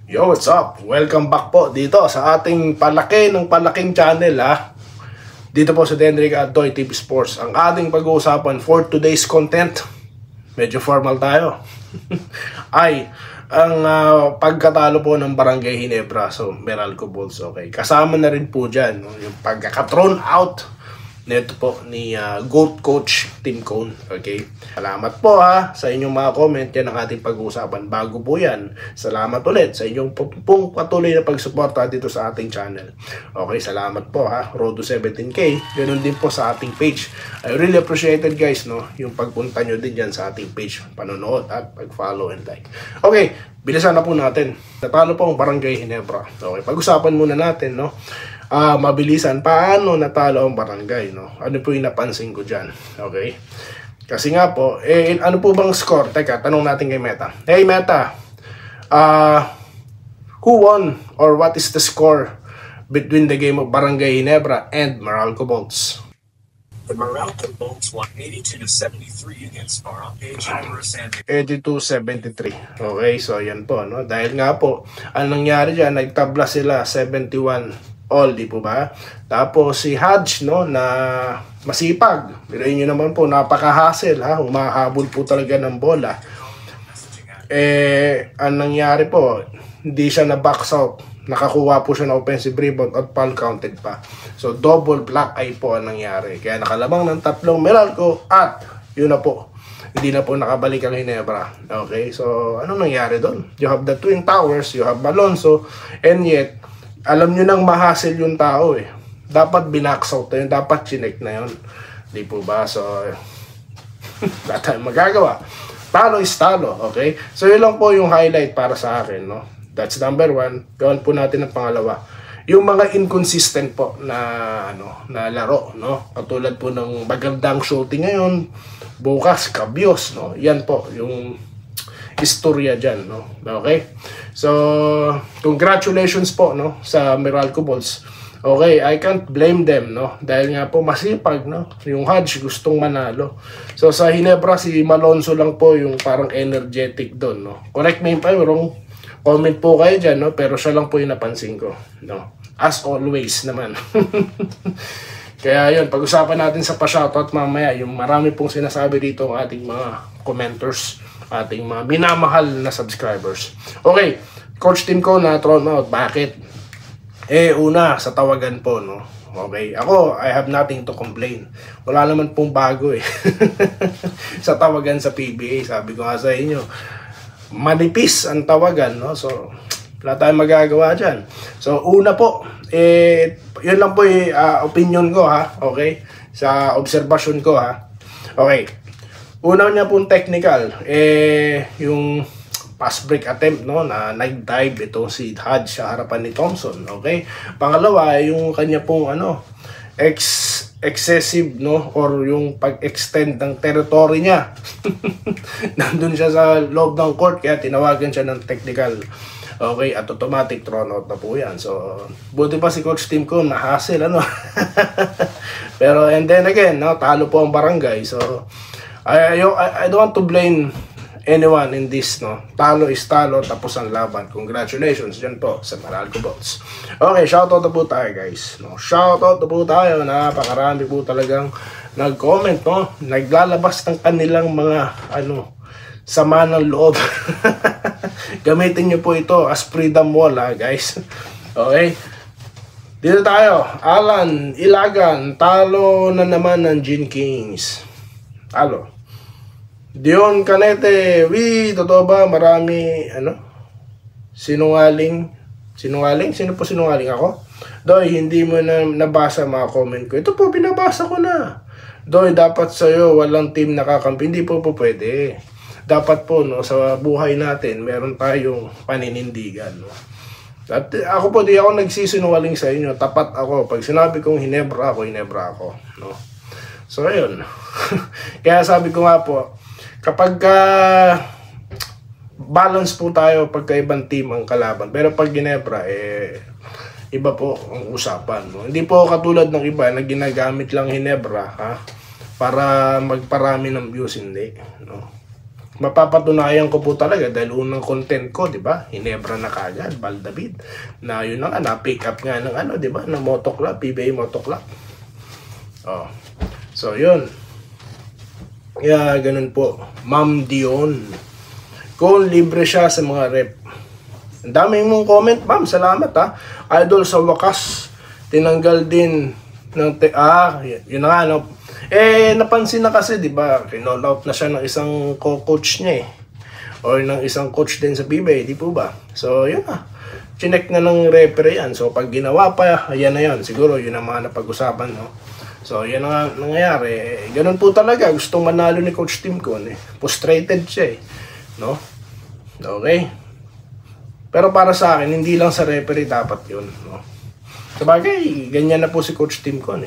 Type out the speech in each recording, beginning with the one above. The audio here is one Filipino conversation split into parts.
Yo, what's up? Welcome back po dito sa ating palaking channel Dito po sa Denrick at Doy TV Sports. Ang ating pag-uusapan for today's content, medyo formal tayo, ay ang pagkatalo po ng Barangay Ginebra. So, Meralco Bulls, okay. Kasama na rin po dyan yung pagkaka-thrown out neto po ni GOAT Coach Tim Cone. Okay. Salamat po sa inyong mga comment. Yan ang ating pag-uusapan. Bago po yan, salamat ulit sa inyong pong patuloy na pagsuporta dito sa ating channel. Okay, salamat po Road to 17K. Ganun din po sa ating page. I really appreciate it guys, no? Yung pagpunta nyo din dyan sa ating page. Panonood at pag-follow and like. Okay, bilisan na po natin. Natalo po ang Barangay Ginebra. Okay, pag-usapan muna natin, no? Mabilisan, paano natalo ang Barangay, no? Ano po yung napansin ko dyan, okay? Kasi nga po, ano po bang score? Teka, tanong natin kay Meta. Hey Meta, who won or what is the score between the game of Barangay Ginebra and Meralco Bolts? The Meralco Bolts won 82-73 against Barangay Ginebra San Diego. 82-73. Okay, so yan po, no? Dahil nga po, ang nangyari dyan, nagtabla sila 71 all, di po ba? Tapos si Hodge, no, na masipag. Pero nyo naman po, napaka-hassle, humahabol po talaga ng bola. Ang nangyari po, hindi siya na-box out. Nakakuha po siya ng offensive rebound at foul counted pa. So, double black eye po ang nangyari. Kaya nakalamang ng 3 Meralco at yun na po. Hindi na po nakabalik ang Ginebra. Okay, so anong nangyari doon? You have the Twin Towers, you have Malonzo, and yet, alam nyo nang mahassle yung tao Dapat binax out na yun. Dapat chinek na yun. Di po ba? So, wala tayong magagawa. Talo is talo. Okay? So, yun lang po yung highlight para sa akin, no? That's number 1. Gawin po natin ang pangalawa. Yung mga inconsistent po na, na laro, no? Katulad po ng magandang shooting ngayon. Bukas, kabyos, no? Yan po, yung istorya dyan, no? Okay? So, congratulations po, no? Sa Meralco Bulls. Okay, I can't blame them, no? Dahil nga po masipag, no? Yung Hodge gustong manalo. So, sa Ginebra, si Malonzo lang po yung parang energetic doon, no? Correct me if I'm wrong. Comment po kayo dyan, no? Pero siya lang po yung napansin ko, no? As always naman. Kaya yun, pag-usapan natin sa pa-shoutout mamaya, yung marami pong sinasabi dito ang ating mga commenters, ating mga minamahal na subscribers. Okay, Coach Tim Cone na thrown out. Bakit? Una, sa tawagan po, no? Okay, ako, I have nothing to complain. Wala naman pong bago sa tawagan sa PBA, sabi ko nga sa inyo, manipis ang tawagan, no? So, wala tayong magagawa dyan. So, una po, yun lang po yung opinion ko, okay? Sa obserbasyon ko, Okay. Una niya pong technical, yung pass break attempt, no, na nag-dive ito si Hodge sa harapan ni Thompson, okay? Pangalawa, yung kanya pong excessive, no, or yung pag-extend ng territory niya. Nandun siya sa loob ng court, kaya tinawagan siya ng technical. Okay, at automatic thrown out na po yan. So, buti pa si Coach Tim Cone, na-hassle, Pero, and then again, no, talo po ang Barangay. So, I don't want to blame anyone in this, no? Talo is talo, tapos ang laban. Congratulations dyan po sa Meralco Bolts. Okay, shoutout na po tayo, guys. No? Shoutout na po tayo. Napakarami po talagang nag-comment, no? Naglalabas ng kanilang mga, sama ng loob. Gamitin nyo po ito as freedom wall, guys. Okay? Dito tayo. Alan Ilagan, talo na naman ng Gin Kings. Talo. Dion Canete, totoo ba marami, sinungaling? Sinungaling? Sino po sinungaling ako? Doy, hindi mo na nabasa mga comment ko. Ito po, binabasa ko na. Doy, dapat sa'yo, walang team nakakampi. Hindi po pwede. Dapat po, no, sa buhay natin, meron tayong paninindigan, no? At ako po, di ako nagsisinungaling sa inyo. Tapat ako. Pag sinabi kong Ginebra ako, no? So, ayun. Kaya sabi ko nga po, kapag balance po tayo pagkaibang team ang kalaban. Pero pag Ginebra, iba po ang usapan, no? Hindi po katulad ng iba na ginagamit lang Ginebra, para magparami ng views, hindi, no? mapapatunayan ko po talaga dahil unang content ko, di ba? Hinebra na kagad, Baldavid. Na yun na nga, na-pick up nga ng ano, di ba? Ng Moto Club, PBA Moto Club. Oh. So, yun. Kaya, ganun po. Ma'am Dion. Kung libre siya sa mga rep. Ang dami mong comment, ma'am. Salamat, ha. Idol, sa wakas, tinanggal din ng yun na nga, no? Napansin na kasi, di ba, kinall out na siya ng isang co-coach niya or ng isang coach din sa PBA, di po ba? So, yun na. Chinek na ng referee yan. So, pag ginawa pa, ayan na yun. Siguro, yun ang mga napag-usapan, no? So, yun ang nangyayari. Ganun po talaga. Gustong manalo ni Coach Tim Con, Frustrated siya, no? Okay? Pero para sa akin, hindi lang sa referee dapat yun, no? Sabagay, ganyan na po si Coach Tim Con.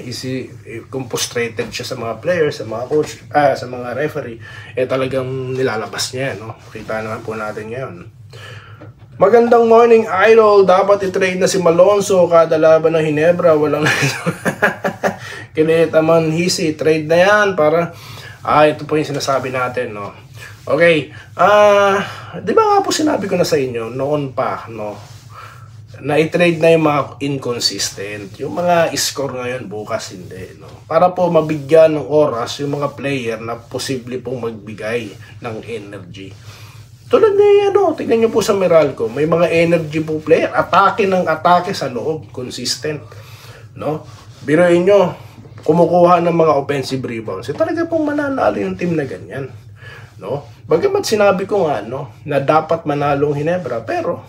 Kung frustrated siya sa mga players, sa mga coach, sa mga referee, talagang nilalabas niya, no? Kita naman po natin ngayon. Magandang morning, Idol. Dapat i-trade na si Malonzo kada laban ng Hinebra. Walang Kilita man hisi, trade na yan para ito po yung sinasabi natin, no? Okay. Di ba nga po sinabi ko na sa inyo noon pa, no? Na i-trade na yung mga inconsistent. Yung mga score ngayon, bukas hindi, no? Para po mabigyan ng oras yung mga player na posible pong magbigay ng energy. Tulad na tignan nyo po sa Meralco, may mga energy po player, atake ng atake sa loob, consistent, no? Biruin nyo, kumukuha ng mga offensive rebounds. Talaga pong mananalo yung team na ganyan, no? Bagamat sinabi ko nga, no, na dapat manalo ang Hinebra, pero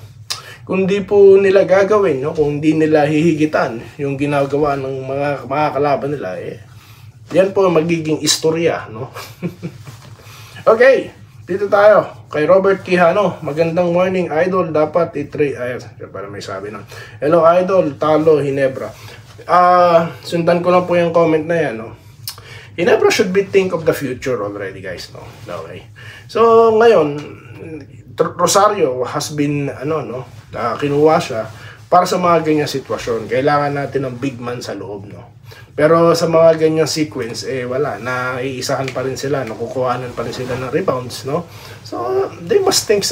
kung di po nila gagawin, no, kung di nila hihigitan yung ginagawa ng mga kalaban nila, yan po magiging istorya, no? Okay, dito tayo kay Robert Quijano. Magandang morning, Idol. Dapat i-trade, para may sabi na, hello, Idol, talo Hinebra. Sundan ko lang po yung comment na yan, no? Hinebra should be think of the future already, guys, no? Okay. So, ngayon, Rosario has been, kinuha siya para sa mga ganyang sitwasyon. Kailangan natin ng big man sa loob, no? Pero sa mga ganyang sequence, wala. Naiisahan pa rin sila, nakukuhanan pa rin sila ng rebounds, no? So, they must think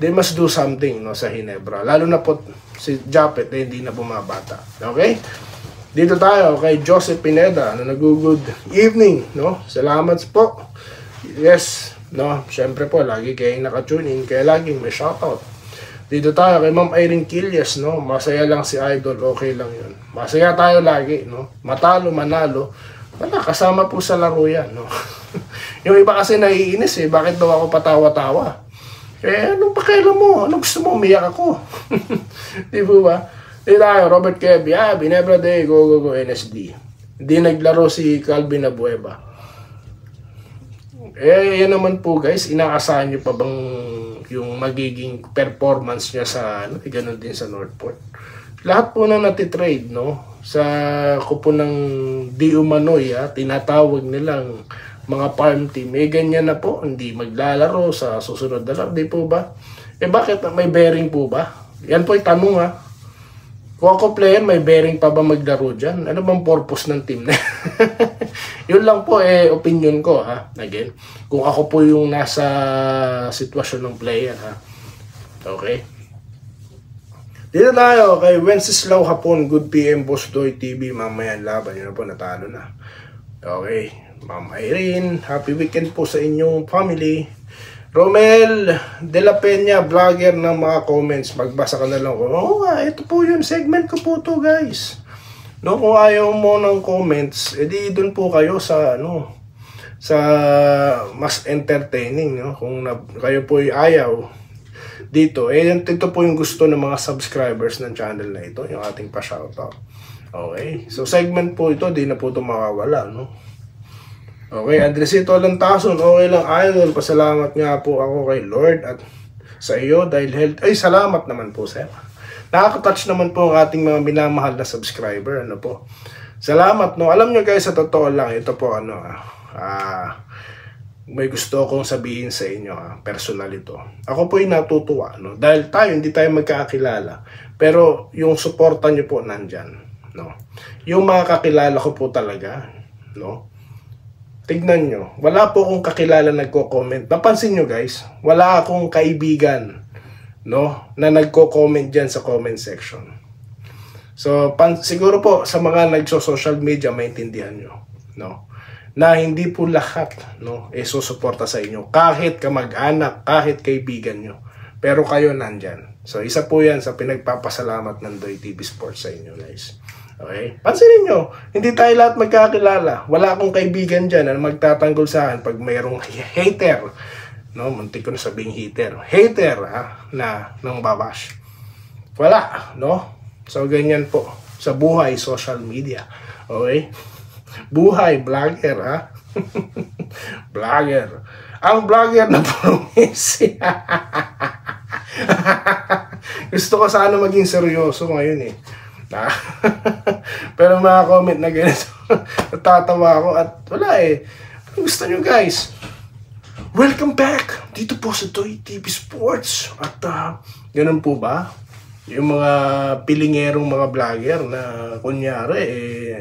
they must do something, no, sa Hinebra. Lalo na po si Japet, hindi na bumabata. Okay? Dito tayo kay Joseph Pineda na nag-good evening, no? Salamat po. Yes, no? Siyempre po, lagi kayong naka-tune in, kaya laging may shoutout. Dito tayo kay Ma'am Irene Quillas, no? Masaya lang si Idol, okay lang yun. Masaya tayo lagi, no? Matalo, manalo, wala, kasama po sa laro yan, no? Yung iba kasi naiinis, bakit daw ako patawa-tawa? Anong pakialam mo? Anong gusto mo? Umiyak ako. Di ba? Dito tayo, Robert Kev, Hinebra Day, go, NSD. Hindi naglaro si Calvin Abueva. Yan naman po, guys, inaasahan nyo pa bang yung magiging performance niya sa, ganun din sa Northport. Lahat po na natitrade, no? Sa kupo ng di umano'y, tinatawag nilang mga farm team, ganyan na po, hindi maglalaro sa susunod na lang, di po ba? Bakit may bearing po ba? Yan po yung tanong, Kung ako player, may bearing pa ba maglaro dyan? Ano bang purpose ng team na? Yun lang po, opinion ko, Again, kung ako po yung nasa sitwasyon ng player, Okay. Dito tayo kay Wenceslao Hapon. Good PM, Boss Doy TV. Mamaya laban. Yun na po, natalo na. Okay. Ma'am Irene, happy weekend po sa inyong family. Romel De La Peña, vlogger ng mga comments. Magbasa ka na lang ko. Oo nga, ito po yung segment ko po to, guys. No, kung ayaw mo ng comments, edi doon po kayo sa sa mas entertaining, no? Kung kayo po ayaw dito, ito po yung gusto ng mga subscribers ng channel na ito, yung ating pa-shoutout. Okay? So segment po ito, di na po ito mawawala, no? Okay, Andresito Lantason, okay lang, Idol. Pasalamat nga po ako kay Lord at sa iyo dahil health. Salamat naman po, sir. Nakaka-touch naman po ang ating mga minamahal na subscriber, po. Salamat, no. Alam nyo, guys, sa totoo lang, ito po, may gusto akong sabihin sa inyo, personal ito. Ako po yung natutuwa, no. Dahil hindi tayo magkakakilala. Pero yung suporta nyo po nandyan, no. Yung mga kakilala ko po talaga, no. tignan nyo, wala po akong kakilala nagko-comment. Napansin nyo guys, wala akong kaibigan, no, na nagko-comment dyan sa comment section. So, siguro po sa mga nagso-social media, maintindihan nyo, no, na hindi po lahat, no, susuporta sa inyo. Kahit kamag-anak, kahit kaibigan nyo. Pero kayo nandyan. So, isa po yan sa pinagpapasalamat ng Doy TV Sports sa inyo guys. Okay? Pansinin nyo, hindi tayo lahat magkakilala. Wala akong kaibigan dyan na magtatanggol sa akin pag mayroong hater. No, muntik ko na sabing hater. Hater, ha, na nang babash. Wala, no? So, ganyan po. Sa buhay, social media. Okay? Buhay, vlogger, ha? Vlogger. Ang vlogger na promise. Gusto ko sana maging seryoso ngayon eh. Pero mga comment na ganito, natatawa ako at wala eh. Ano gusto nyo guys? Welcome back dito po sa Doy TV Sports. At ganun po ba? Yung mga pilingerong mga vlogger na kunyari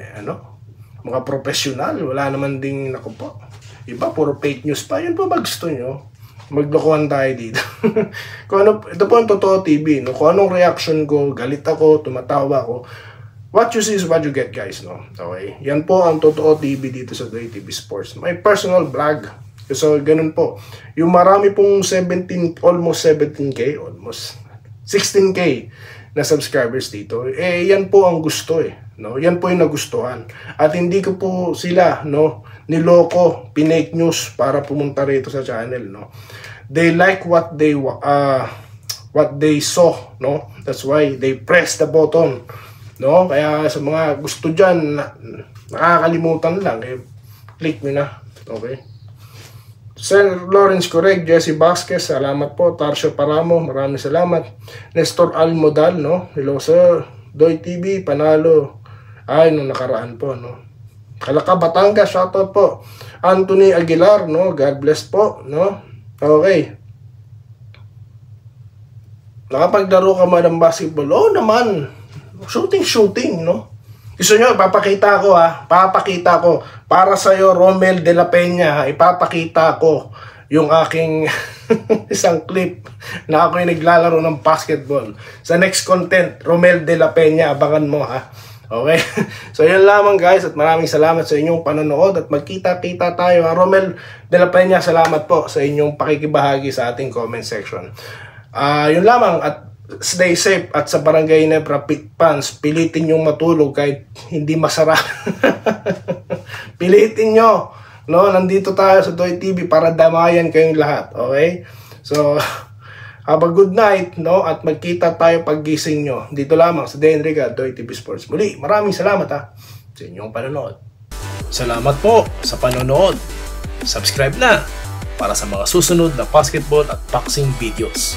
mga professional, wala naman ding naku po. Iba puro fake news pa. Yun po ba gusto nyo? Maglokohan tayo dito. Kung ano, ito po ang Totoo TV, no? Kung anong reaction ko, galit ako, tumatawa ako, what you see is what you get guys, no? Okay? Yan po ang Totoo TV dito sa Doy TV Sports. My personal vlog. So, ganun po. Yung marami pong almost 17K, almost 16K na subscribers dito, yan po ang gusto no? Yan po yung nagustuhan. At hindi ko po sila, no, niloko, pinake news para pumunta rito sa channel, no? They like what they saw, no? That's why they press the button, no? Kaya sa mga gusto dyan, nakakalimutan lang, click nyo na, okay? Sir Lawrence Correct, Jesse Vasquez, salamat po. Tarcio Paramo, maraming salamat. Nestor Almodal, no? Hello sir. Doy TV, panalo. Ay, nung nakaraan po, no? Kalaka, Batangas, shoutout po. Anthony Aguilar, no? God bless po, no? Okay. Nakapaglaro ka man ng basketball? Oo naman. Shooting, no? Gusto nyo, ipapakita ko papakita ko. Para sa'yo, Romel de la Peña, ipapakita ko yung aking isang clip na ako yung naglalaro ng basketball. Sa next content, Romel de la Peña, abangan mo ha. Okay? So yun lamang guys at maraming salamat sa inyong panonood at magkita-kita tayo ha. Romel de la Peña, salamat po sa inyong pakikibahagi sa ating comment section. Yun lamang at stay safe at sa Barangay Nebra fans, pilitin yung matulog kahit hindi masarap. Pilitin nyo, no? Nandito tayo sa Doy TV para damayan kayong lahat, okay? So, have a good night, no? At magkita tayo paggising nyo. Dito lamang sa Denriga, Doy TV Sports. Muli, maraming salamat sa inyong panonood. Salamat po sa panonood. Subscribe na para sa mga susunod na basketball at boxing videos.